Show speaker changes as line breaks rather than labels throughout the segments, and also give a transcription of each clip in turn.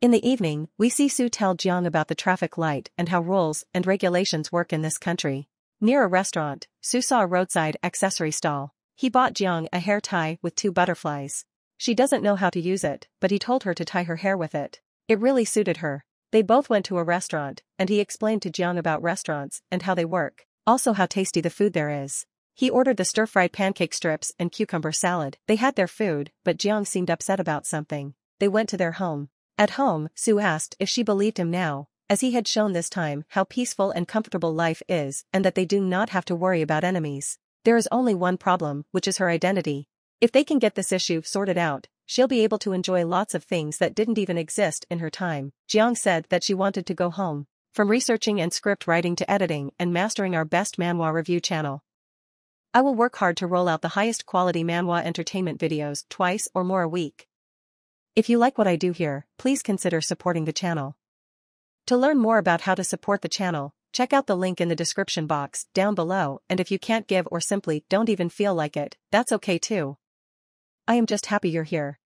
In the evening, we see Sue tell Jiang about the traffic light and how rules and regulations work in this country. Near a restaurant, Sue saw a roadside accessory stall. He bought Jiang a hair tie with 2 butterflies. She doesn't know how to use it, but he told her to tie her hair with it. It really suited her. They both went to a restaurant, and he explained to Jiang about restaurants and how they work, also how tasty the food there is. He ordered the stir-fried pancake strips and cucumber salad. They had their food, but Jiang seemed upset about something. They went to their home. At home, Sue asked if she believed him now, as he had shown this time how peaceful and comfortable life is and that they do not have to worry about enemies. There is only one problem, which is her identity. If they can get this issue sorted out, she'll be able to enjoy lots of things that didn't even exist in her time. Jiang said that she wanted to go home. From researching and script writing to editing and mastering our best manhwa review channel, I will work hard to roll out the highest quality manhwa entertainment videos twice or more a week. If you like what I do here, please consider supporting the channel. To learn more about how to support the channel, check out the link in the description box down below, and if you can't give or simply don't even feel like it, that's okay too. I am just happy you're here.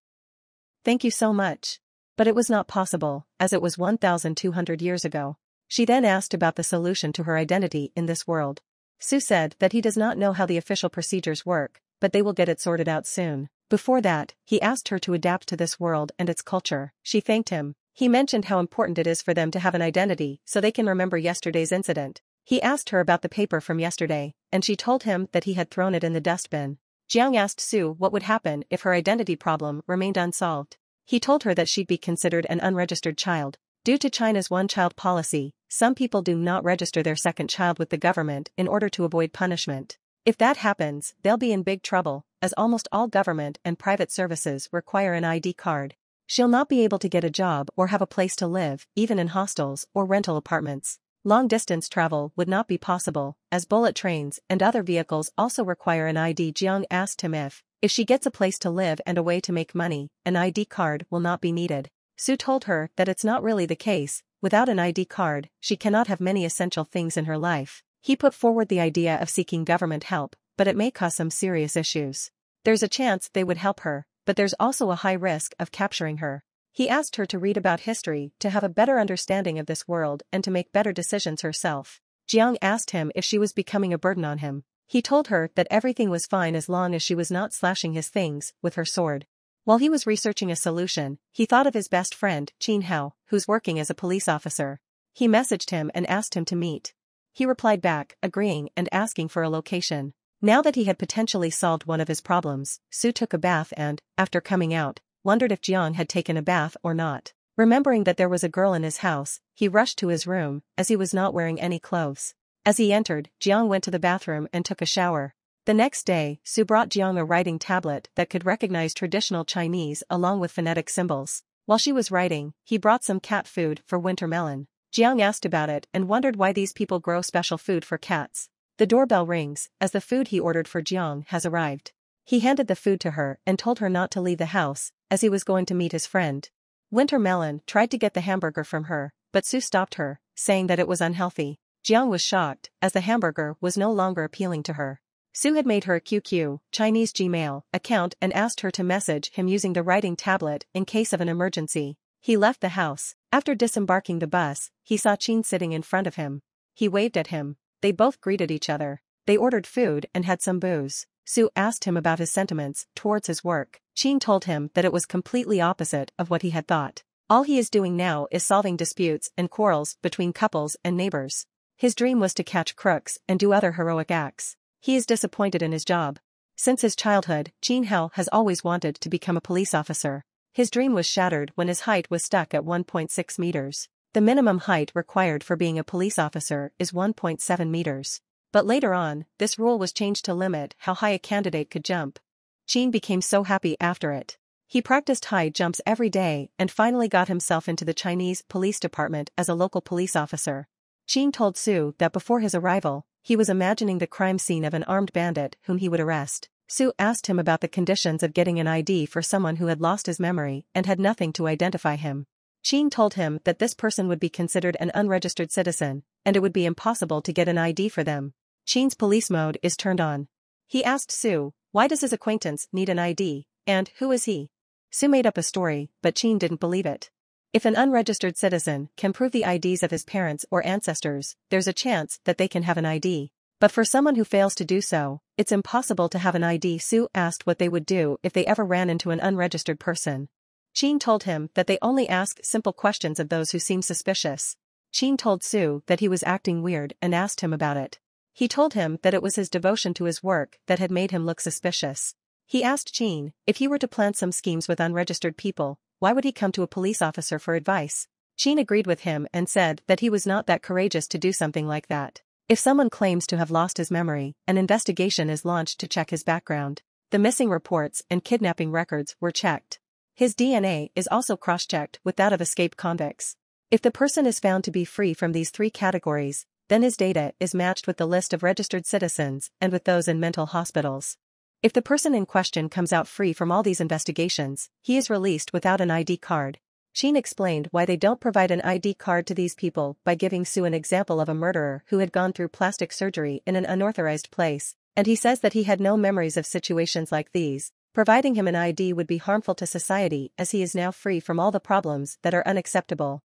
Thank you so much. But it was not possible, as it was 1,200 years ago. She then asked about the solution to her identity in this world. Sue said that he does not know how the official procedures work, but they will get it sorted out soon. Before that, he asked her to adapt to this world and its culture. She thanked him. He mentioned how important it is for them to have an identity so they can remember yesterday's incident. He asked her about the paper from yesterday, and she told him that he had thrown it in the dustbin. Jiang asked Sue what would happen if her identity problem remained unsolved. He told her that she'd be considered an unregistered child. Due to China's one-child policy, some people do not register their second child with the government in order to avoid punishment. If that happens, they'll be in big trouble, as almost all government and private services require an ID card. She'll not be able to get a job or have a place to live, even in hostels or rental apartments. Long-distance travel would not be possible, as bullet trains and other vehicles also require an ID. Jiang asked him if she gets a place to live and a way to make money, an ID card will not be needed. Sue told her that it's not really the case. Without an ID card, she cannot have many essential things in her life. He put forward the idea of seeking government help, but it may cause some serious issues. There's a chance they would help her, but there's also a high risk of capturing her. He asked her to read about history to have a better understanding of this world and to make better decisions herself. Jiang asked him if she was becoming a burden on him. He told her that everything was fine as long as she was not slashing his things with her sword. While he was researching a solution, he thought of his best friend, Qin Hao, who's working as a police officer. He messaged him and asked him to meet. He replied back, agreeing and asking for a location. Now that he had potentially solved one of his problems, Sue took a bath and, after coming out, wondered if Jiang had taken a bath or not. Remembering that there was a girl in his house, he rushed to his room, as he was not wearing any clothes. As he entered, Jiang went to the bathroom and took a shower. The next day, Sue brought Jiang a writing tablet that could recognize traditional Chinese along with phonetic symbols. While she was writing, he brought some cat food for Winter Melon. Jiang asked about it and wondered why these people grow special food for cats. The doorbell rings, as the food he ordered for Jiang has arrived. He handed the food to her and told her not to leave the house, as he was going to meet his friend. Winter Melon tried to get the hamburger from her, but Sue stopped her, saying that it was unhealthy. Jiang was shocked, as the hamburger was no longer appealing to her. Sue had made her a QQ, Chinese Gmail, account and asked her to message him using the writing tablet in case of an emergency. He left the house. After disembarking the bus, he saw Qin sitting in front of him. He waved at him. They both greeted each other. They ordered food and had some booze. Sue asked him about his sentiments towards his work. Qin told him that it was completely opposite of what he had thought. All he is doing now is solving disputes and quarrels between couples and neighbors. His dream was to catch crooks and do other heroic acts. He is disappointed in his job. Since his childhood, Qin Hao has always wanted to become a police officer. His dream was shattered when his height was stuck at 1.6 meters. The minimum height required for being a police officer is 1.7 meters. But later on, this rule was changed to limit how high a candidate could jump. Qin became so happy after it. He practiced high jumps every day and finally got himself into the Chinese police department as a local police officer. Qin told Sue that before his arrival, he was imagining the crime scene of an armed bandit whom he would arrest. Sue asked him about the conditions of getting an ID for someone who had lost his memory and had nothing to identify him. Qin told him that this person would be considered an unregistered citizen, and it would be impossible to get an ID for them. Qin's police mode is turned on. He asked Sue, why does his acquaintance need an ID, and who is he? Sue made up a story, but Qin didn't believe it. If an unregistered citizen can prove the IDs of his parents or ancestors, there's a chance that they can have an ID. But for someone who fails to do so, it's impossible to have an ID. Sue asked what they would do if they ever ran into an unregistered person. Chin told him that they only ask simple questions of those who seem suspicious. Chin told Sue that he was acting weird and asked him about it. He told him that it was his devotion to his work that had made him look suspicious. He asked Chin, if he were to plan some schemes with unregistered people, why would he come to a police officer for advice? Chin agreed with him and said that he was not that courageous to do something like that. If someone claims to have lost his memory, an investigation is launched to check his background. The missing reports and kidnapping records were checked. His DNA is also cross-checked with that of escaped convicts. If the person is found to be free from these three categories, then his data is matched with the list of registered citizens and with those in mental hospitals. If the person in question comes out free from all these investigations, he is released without an ID card. Chin explained why they don't provide an ID card to these people by giving Sue an example of a murderer who had gone through plastic surgery in an unauthorized place, and he says that he had no memories of situations like these. Providing him an ID would be harmful to society as he is now free from all the problems that are unacceptable.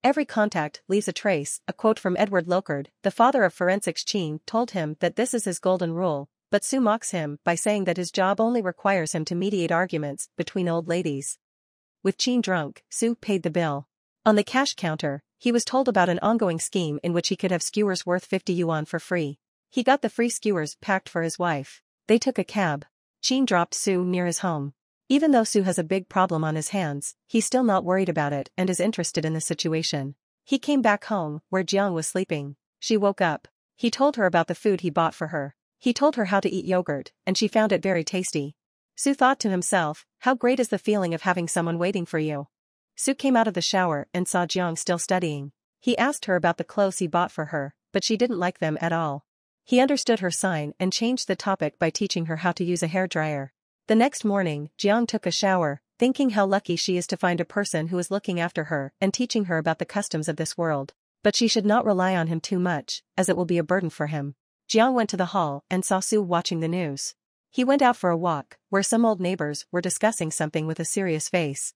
Every contact leaves a trace, a quote from Edward Locard, the father of forensics. Chin told him that this is his golden rule, but Sue mocks him by saying that his job only requires him to mediate arguments between old ladies. With Chin drunk, Sue paid the bill. On the cash counter, he was told about an ongoing scheme in which he could have skewers worth 50 yuan for free. He got the free skewers packed for his wife. They took a cab. Chin dropped Sue near his home. Even though Sue has a big problem on his hands, he's still not worried about it and is interested in the situation. He came back home, where Jiang was sleeping. She woke up. He told her about the food he bought for her. He told her how to eat yogurt, and she found it very tasty. Sue thought to himself, how great is the feeling of having someone waiting for you. Sue came out of the shower and saw Jiang still studying. He asked her about the clothes he bought for her, but she didn't like them at all. He understood her sign and changed the topic by teaching her how to use a hairdryer. The next morning, Jiang took a shower, thinking how lucky she is to find a person who is looking after her and teaching her about the customs of this world. But she should not rely on him too much, as it will be a burden for him. Jiang went to the hall and saw Sue watching the news. He went out for a walk, where some old neighbors were discussing something with a serious face.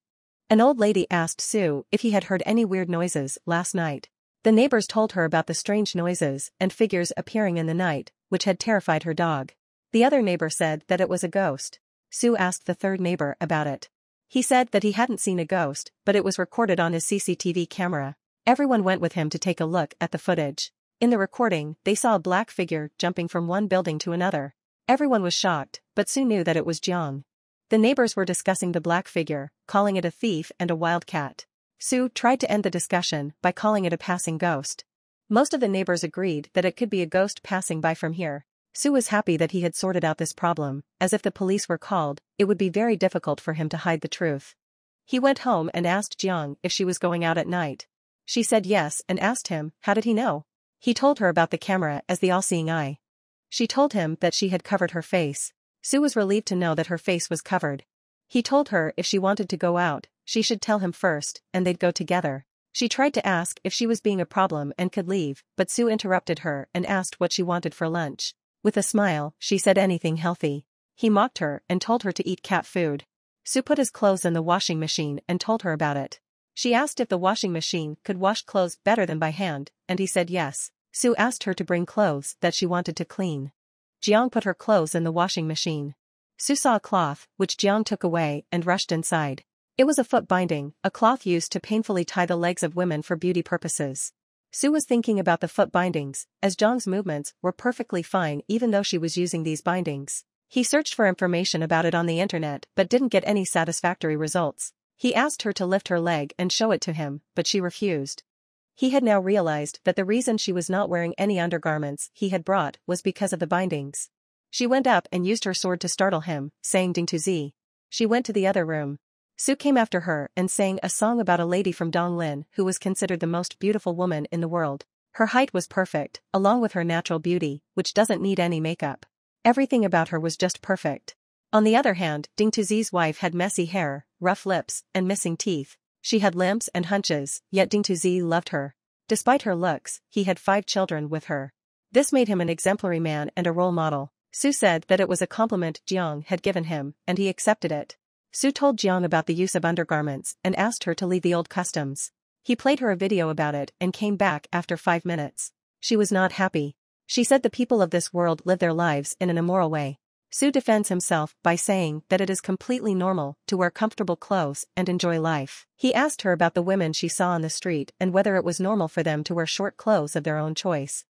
An old lady asked Sue if he had heard any weird noises last night. The neighbors told her about the strange noises and figures appearing in the night, which had terrified her dog. The other neighbor said that it was a ghost. Sue asked the third neighbor about it. He said that he hadn't seen a ghost, but it was recorded on his CCTV camera. Everyone went with him to take a look at the footage. In the recording, they saw a black figure jumping from one building to another. Everyone was shocked, but Sue knew that it was Jiang. The neighbors were discussing the black figure, calling it a thief and a wildcat. Sue tried to end the discussion by calling it a passing ghost. Most of the neighbors agreed that it could be a ghost passing by from here. Sue was happy that he had sorted out this problem, as if the police were called, it would be very difficult for him to hide the truth. He went home and asked Jiang if she was going out at night. She said yes and asked him, how did he know? He told her about the camera as the all-seeing eye. She told him that she had covered her face. Sue was relieved to know that her face was covered. He told her if she wanted to go out, she should tell him first, and they'd go together. She tried to ask if she was being a problem and could leave, but Sue interrupted her and asked what she wanted for lunch. With a smile, she said anything healthy. He mocked her and told her to eat cat food. Sue put his clothes in the washing machine and told her about it. She asked if the washing machine could wash clothes better than by hand, and he said yes. Sue asked her to bring clothes that she wanted to clean. Jiang put her clothes in the washing machine. Sue saw a cloth, which Jiang took away and rushed inside. It was a foot binding, a cloth used to painfully tie the legs of women for beauty purposes. Sue was thinking about the foot bindings, as Jiang's movements were perfectly fine even though she was using these bindings. He searched for information about it on the internet but didn't get any satisfactory results. He asked her to lift her leg and show it to him, but she refused. He had now realized that the reason she was not wearing any undergarments he had brought was because of the bindings. She went up and used her sword to startle him, saying Ding Tu Zi. She went to the other room. Sue came after her and sang a song about a lady from Donglin who was considered the most beautiful woman in the world. Her height was perfect, along with her natural beauty, which doesn't need any makeup. Everything about her was just perfect. On the other hand, Ding Tu Zi's wife had messy hair, rough lips, and missing teeth. She had limps and hunches, yet Ding Tu Zi loved her. Despite her looks, he had 5 children with her. This made him an exemplary man and a role model. Sue said that it was a compliment Jiang had given him, and he accepted it. Sue told Jiang about the use of undergarments and asked her to leave the old customs. He played her a video about it and came back after 5 minutes. She was not happy. She said the people of this world live their lives in an immoral way. Sue defends himself by saying that it is completely normal to wear comfortable clothes and enjoy life. He asked her about the women she saw on the street and whether it was normal for them to wear short clothes of their own choice.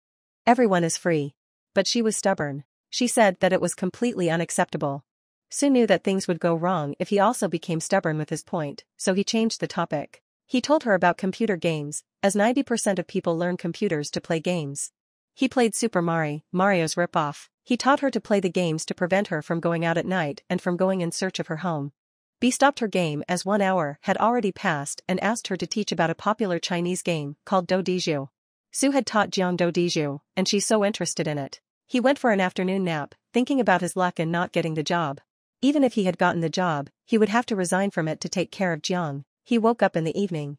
Everyone is free. But she was stubborn. She said that it was completely unacceptable. Sue knew that things would go wrong if he also became stubborn with his point, so he changed the topic. He told her about computer games, as 90% of people learn computers to play games. He played Super Mario's ripoff. He taught her to play the games to prevent her from going out at night and from going in search of her home. B stopped her game as 1 hour had already passed and asked her to teach about a popular Chinese game called Do Diju. Sue had taught Jiang Do Diju, and she's so interested in it. He went for an afternoon nap, thinking about his luck in not getting the job. Even if he had gotten the job, he would have to resign from it to take care of Jiang. He woke up in the evening.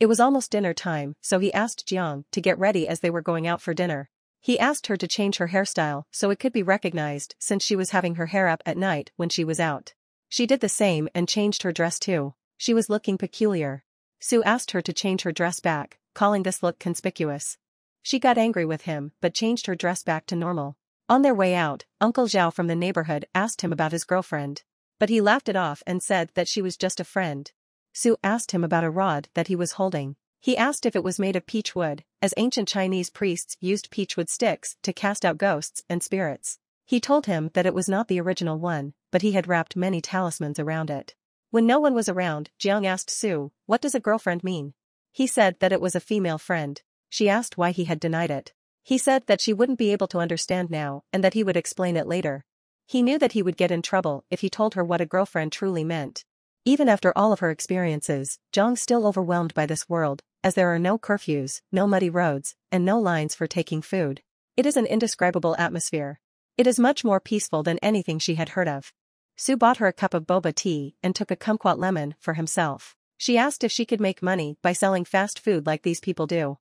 It was almost dinner time, so he asked Jiang to get ready as they were going out for dinner. He asked her to change her hairstyle so it could be recognized since she was having her hair up at night when she was out. She did the same and changed her dress too. She was looking peculiar. Sue asked her to change her dress back, calling this look conspicuous. She got angry with him but changed her dress back to normal. On their way out, Uncle Zhao from the neighborhood asked him about his girlfriend. But he laughed it off and said that she was just a friend. Sue asked him about a rod that he was holding. He asked if it was made of peach wood, as ancient Chinese priests used peachwood sticks to cast out ghosts and spirits. He told him that it was not the original one, but he had wrapped many talismans around it. When no one was around, Jiang asked Sue, "What does a girlfriend mean?" He said that it was a female friend. She asked why he had denied it. He said that she wouldn't be able to understand now and that he would explain it later. He knew that he would get in trouble if he told her what a girlfriend truly meant. Even after all of her experiences, Jiang's still overwhelmed by this world, as there are no curfews, no muddy roads, and no lines for taking food. It is an indescribable atmosphere. It is much more peaceful than anything she had heard of. Sue bought her a cup of boba tea and took a kumquat lemon for himself. She asked if she could make money by selling fast food like these people do.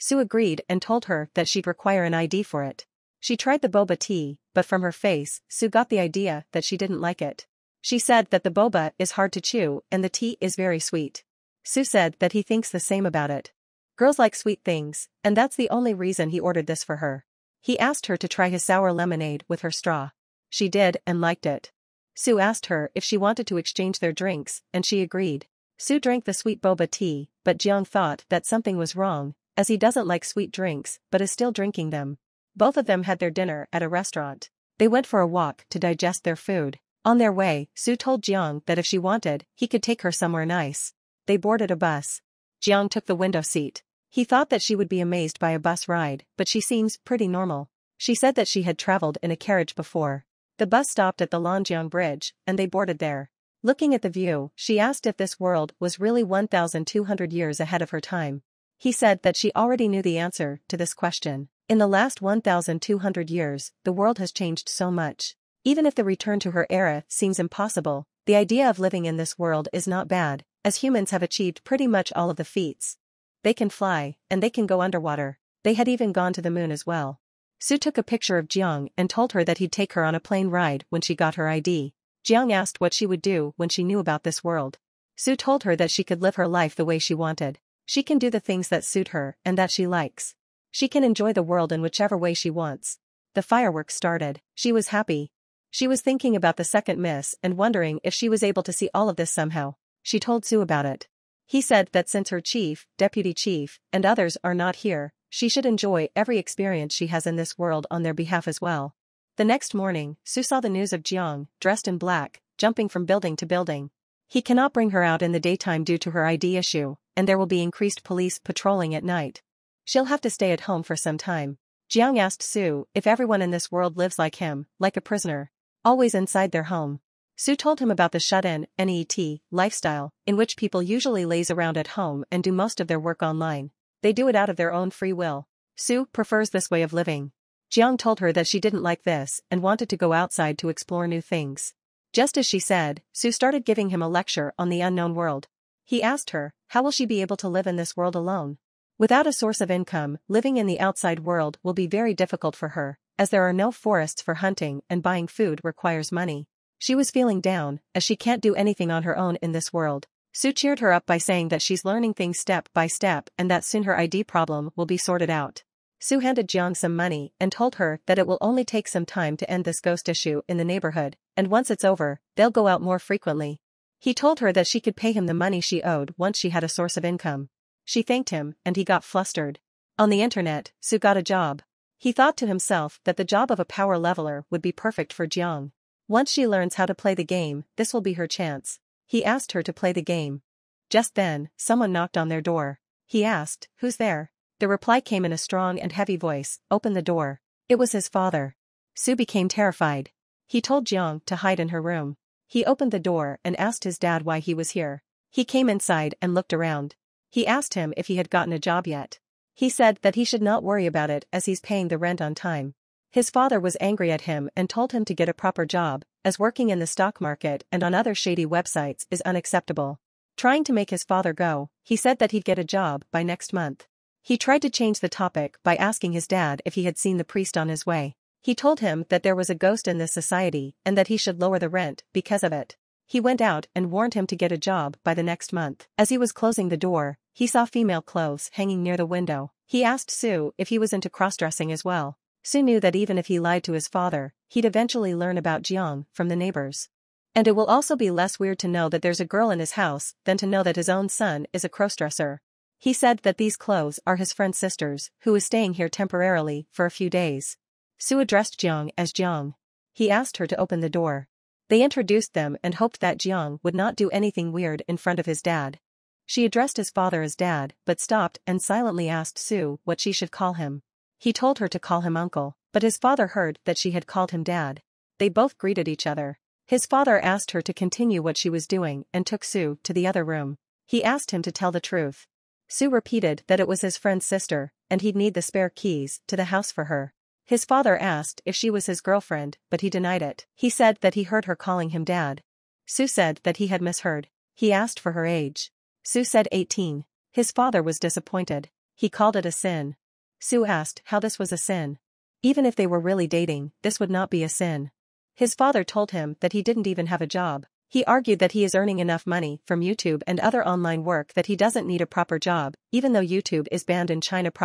Sue agreed and told her that she'd require an ID for it. She tried the boba tea, but from her face, Sue got the idea that she didn't like it. She said that the boba is hard to chew and the tea is very sweet. Sue said that he thinks the same about it. Girls like sweet things, and that's the only reason he ordered this for her. He asked her to try his sour lemonade with her straw. She did and liked it. Sue asked her if she wanted to exchange their drinks, and she agreed. Sue drank the sweet boba tea, but Jiang thought that something was wrong, as he doesn't like sweet drinks but is still drinking them. Both of them had their dinner at a restaurant. They went for a walk to digest their food. On their way, Sue told Jiang that if she wanted, he could take her somewhere nice. They boarded a bus. Jiang took the window seat. He thought that she would be amazed by a bus ride, but she seems pretty normal. She said that she had traveled in a carriage before. The bus stopped at the Lanjiang Bridge, and they boarded there. Looking at the view, she asked if this world was really 1,200 years ahead of her time. He said that she already knew the answer to this question. In the last 1,200 years, the world has changed so much. Even if the return to her era seems impossible, the idea of living in this world is not bad, as humans have achieved pretty much all of the feats. They can fly, and they can go underwater. They had even gone to the moon as well. Sue took a picture of Jiang and told her that he'd take her on a plane ride when she got her ID. Jiang asked what she would do when she knew about this world. Sue told her that she could live her life the way she wanted. She can do the things that suit her and that she likes. She can enjoy the world in whichever way she wants. The fireworks started. She was happy. She was thinking about the second miss and wondering if she was able to see all of this somehow. She told Sue about it. He said that since her chief, deputy chief, and others are not here, she should enjoy every experience she has in this world on their behalf as well. The next morning, Sue saw the news of Jiang, dressed in black, jumping from building to building. He cannot bring her out in the daytime due to her ID issue, and there will be increased police patrolling at night. She'll have to stay at home for some time. Jiang asked Sue if everyone in this world lives like him, like a prisoner, always inside their home. Sue told him about the shut-in, NET, lifestyle, in which people usually laze around at home and do most of their work online. They do it out of their own free will. Sue prefers this way of living. Jiang told her that she didn't like this and wanted to go outside to explore new things. Just as she said, Sue started giving him a lecture on the unknown world. He asked her, how will she be able to live in this world alone? Without a source of income, living in the outside world will be very difficult for her, as there are no forests for hunting and buying food requires money. She was feeling down, as she can't do anything on her own in this world. Sue cheered her up by saying that she's learning things step by step and that soon her ID problem will be sorted out. Sue handed Jiang some money and told her that it will only take some time to end this ghost issue in the neighborhood, and once it's over, they'll go out more frequently. He told her that she could pay him the money she owed once she had a source of income. She thanked him, and he got flustered. On the internet, Sue got a job. He thought to himself that the job of a power leveler would be perfect for Jiang. Once she learns how to play the game, this will be her chance. He asked her to play the game. Just then, someone knocked on their door. He asked, "Who's there?" The reply came in a strong and heavy voice, "Open the door." It was his father. Sue became terrified. He told Jiang to hide in her room. He opened the door and asked his dad why he was here. He came inside and looked around. He asked him if he had gotten a job yet. He said that he should not worry about it as he's paying the rent on time. His father was angry at him and told him to get a proper job, as working in the stock market and on other shady websites is unacceptable. Trying to make his father go, he said that he'd get a job by next month. He tried to change the topic by asking his dad if he had seen the priest on his way. He told him that there was a ghost in this society and that he should lower the rent because of it. He went out and warned him to get a job by the next month. As he was closing the door, he saw female clothes hanging near the window. He asked Sue if he was into cross-dressing as well. Sue knew that even if he lied to his father, he'd eventually learn about Jiang from the neighbors. And it will also be less weird to know that there's a girl in his house than to know that his own son is a crossdresser. He said that these clothes are his friend's sister's, who is staying here temporarily for a few days. Sue addressed Jiang as Jiang. He asked her to open the door. They introduced them and hoped that Jiang would not do anything weird in front of his dad. She addressed his father as dad but stopped and silently asked Sue what she should call him. He told her to call him uncle, but his father heard that she had called him dad. They both greeted each other. His father asked her to continue what she was doing and took Sue to the other room. He asked him to tell the truth. Sue repeated that it was his friend's sister, and he'd need the spare keys to the house for her. His father asked if she was his girlfriend, but he denied it. He said that he heard her calling him dad. Sue said that he had misheard. He asked for her age. Sue said 18. His father was disappointed. He called it a sin. Sue asked how this was a sin. Even if they were really dating, this would not be a sin. His father told him that he didn't even have a job. He argued that he is earning enough money from YouTube and other online work that he doesn't need a proper job, even though YouTube is banned in China.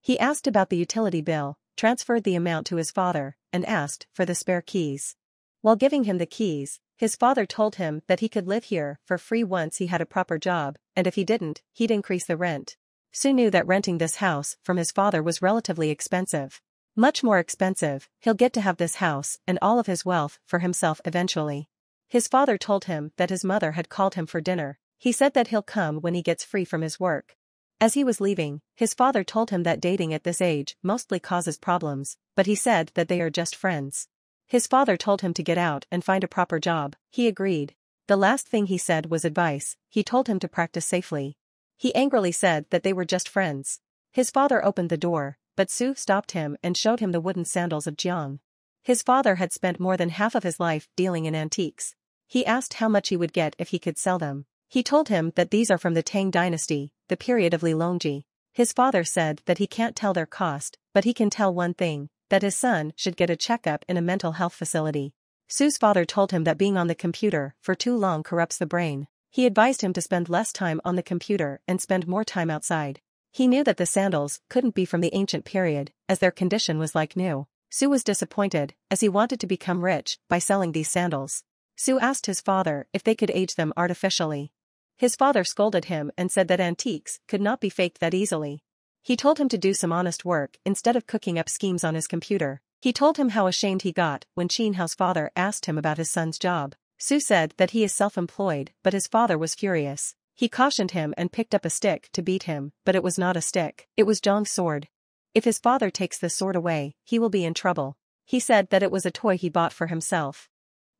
He asked about the utility bill, transferred the amount to his father, and asked for the spare keys. While giving him the keys, his father told him that he could live here for free once he had a proper job, and if he didn't, he'd increase the rent. Sue knew that renting this house from his father was relatively expensive. Much more expensive, he'll get to have this house and all of his wealth for himself eventually. His father told him that his mother had called him for dinner. He said that he'll come when he gets free from his work. As he was leaving, his father told him that dating at this age mostly causes problems, but he said that they are just friends. His father told him to get out and find a proper job. He agreed. The last thing he said was advice. He told him to practice safely. He angrily said that they were just friends. His father opened the door, but Sue stopped him and showed him the wooden sandals of Jiang. His father had spent more than half of his life dealing in antiques. He asked how much he would get if he could sell them. He told him that these are from the Tang dynasty, the period of Li Longji. His father said that he can't tell their cost, but he can tell one thing, that his son should get a checkup in a mental health facility. Sue's father told him that being on the computer for too long corrupts the brain. He advised him to spend less time on the computer and spend more time outside. He knew that the sandals couldn't be from the ancient period, as their condition was like new. Sue was disappointed, as he wanted to become rich by selling these sandals. Sue asked his father if they could age them artificially. His father scolded him and said that antiques could not be faked that easily. He told him to do some honest work instead of cooking up schemes on his computer. He told him how ashamed he got when Qin Hao's father asked him about his son's job. Sue said that he is self-employed, but his father was furious. He cautioned him and picked up a stick to beat him, but it was not a stick. It was Zhang's sword. If his father takes the sword away, he will be in trouble. He said that it was a toy he bought for himself.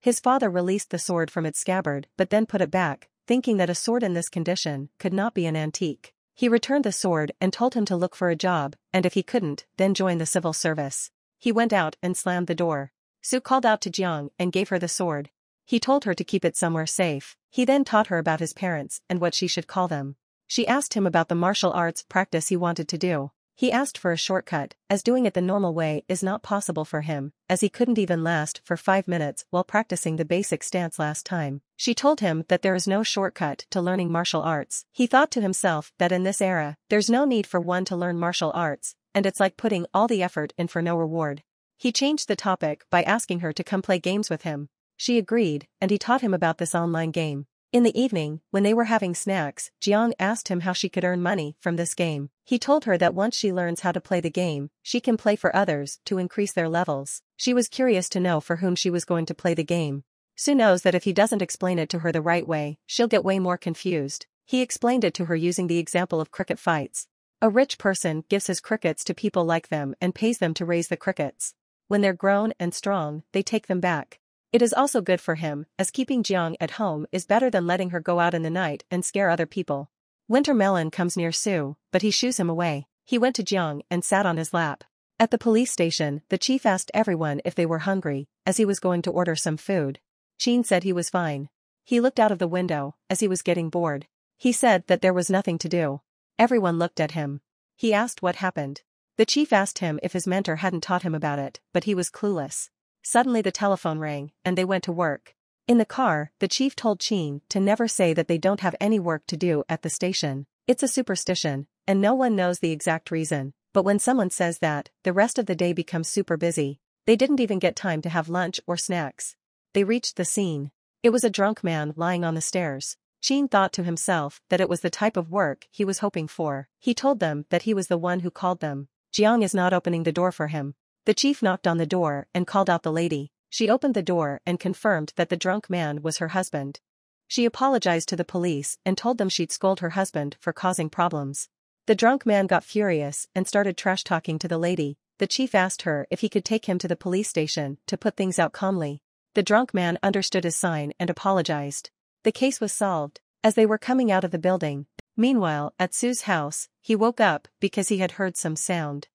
His father released the sword from its scabbard but then put it back, thinking that a sword in this condition could not be an antique. He returned the sword and told him to look for a job, and if he couldn't, then join the civil service. He went out and slammed the door. Sue called out to Jiang and gave her the sword. He told her to keep it somewhere safe. He then taught her about his parents and what she should call them. She asked him about the martial arts practice he wanted to do. He asked for a shortcut, as doing it the normal way is not possible for him, as he couldn't even last for 5 minutes while practicing the basic stance last time. She told him that there is no shortcut to learning martial arts. He thought to himself that in this era, there's no need for one to learn martial arts, and it's like putting all the effort in for no reward. He changed the topic by asking her to come play games with him. She agreed, and he taught him about this online game. In the evening, when they were having snacks, Jiang asked him how she could earn money from this game. He told her that once she learns how to play the game, she can play for others to increase their levels. She was curious to know for whom she was going to play the game. Sue knows that if he doesn't explain it to her the right way, she'll get way more confused. He explained it to her using the example of cricket fights. A rich person gives his crickets to people like them and pays them to raise the crickets. When they're grown and strong, they take them back. It is also good for him, as keeping Jiang at home is better than letting her go out in the night and scare other people. Winter Melon comes near Sue, but he shoos him away. He went to Jiang and sat on his lap. At the police station, the chief asked everyone if they were hungry, as he was going to order some food. Chin said he was fine. He looked out of the window, as he was getting bored. He said that there was nothing to do. Everyone looked at him. He asked what happened. The chief asked him if his mentor hadn't taught him about it, but he was clueless. Suddenly the telephone rang, and they went to work. In the car, the chief told Chin to never say that they don't have any work to do at the station. It's a superstition, and no one knows the exact reason, but when someone says that, the rest of the day becomes super busy. They didn't even get time to have lunch or snacks. They reached the scene. It was a drunk man lying on the stairs. Chin thought to himself that it was the type of work he was hoping for. He told them that he was the one who called them. Jiang is not opening the door for him. The chief knocked on the door and called out the lady. She opened the door and confirmed that the drunk man was her husband. She apologized to the police and told them she'd scold her husband for causing problems. The drunk man got furious and started trash-talking to the lady. The chief asked her if he could take him to the police station to put things out calmly. The drunk man understood his sign and apologized. The case was solved. As they were coming out of the building, meanwhile, at Sue's house, he woke up because he had heard some sound.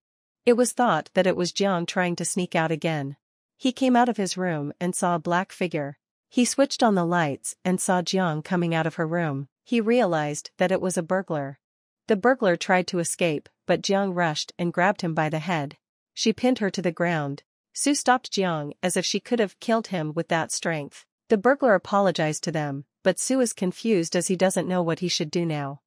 It was thought that it was Jiang trying to sneak out again. He came out of his room and saw a black figure. He switched on the lights and saw Jiang coming out of her room. He realized that it was a burglar. The burglar tried to escape, but Jiang rushed and grabbed him by the head. She pinned her to the ground. Sue stopped Jiang as if she could have killed him with that strength. The burglar apologized to them, but Sue is confused as he doesn't know what he should do now.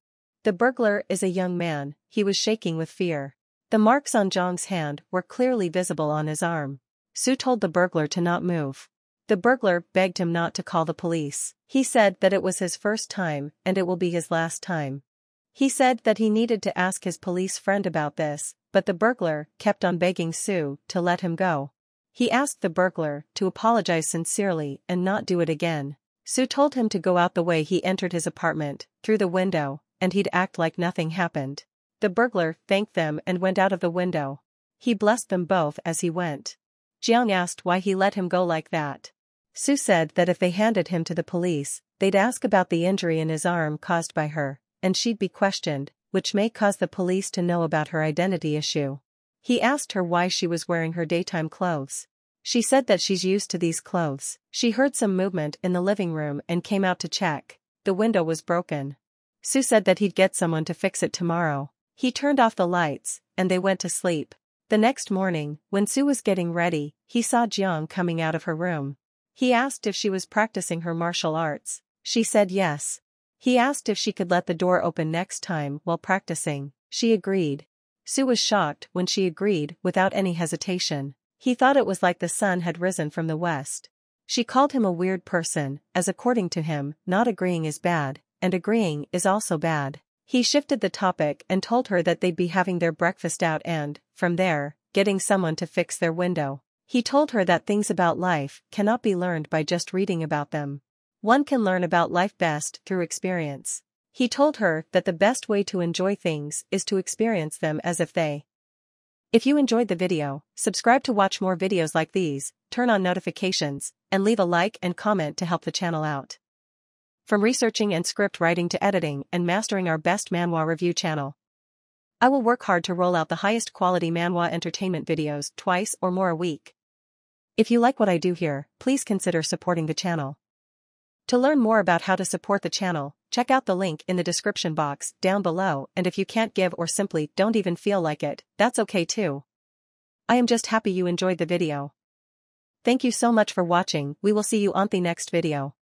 The burglar is a young man. He was shaking with fear. The marks on Jiang's hand were clearly visible on his arm. Sue told the burglar to not move. The burglar begged him not to call the police. He said that it was his first time and it will be his last time. He said that he needed to ask his police friend about this, but the burglar kept on begging Sue to let him go. He asked the burglar to apologize sincerely and not do it again. Sue told him to go out the way he entered his apartment, through the window, and he'd act like nothing happened. The burglar thanked them and went out of the window. He blessed them both as he went. Jiang asked why he let him go like that. Sue said that if they handed him to the police, they'd ask about the injury in his arm caused by her, and she'd be questioned, which may cause the police to know about her identity issue. He asked her why she was wearing her daytime clothes. She said that she's used to these clothes. She heard some movement in the living room and came out to check. The window was broken. Sue said that he'd get someone to fix it tomorrow. He turned off the lights, and they went to sleep. The next morning, when Sue was getting ready, he saw Jiang coming out of her room. He asked if she was practicing her martial arts. She said yes. He asked if she could let the door open next time while practicing. She agreed. Sue was shocked when she agreed without any hesitation. He thought it was like the sun had risen from the west. She called him a weird person, as according to him, not agreeing is bad, and agreeing is also bad. He shifted the topic and told her that they'd be having their breakfast out and, from there, getting someone to fix their window. He told her that things about life cannot be learned by just reading about them. One can learn about life best through experience. He told her that the best way to enjoy things is to experience them as if they. If you enjoyed the video, subscribe to watch more videos like these, turn on notifications, and leave a like and comment to help the channel out. From researching and script writing to editing and mastering our best manhwa review channel, I will work hard to roll out the highest quality manhwa entertainment videos twice or more a week. If you like what I do here, please consider supporting the channel. To learn more about how to support the channel, Check out the link in the description box down below, and if you can't give or simply don't even feel like it, that's okay too. I am just happy you enjoyed the video. Thank you so much for watching. We will see you on the next video.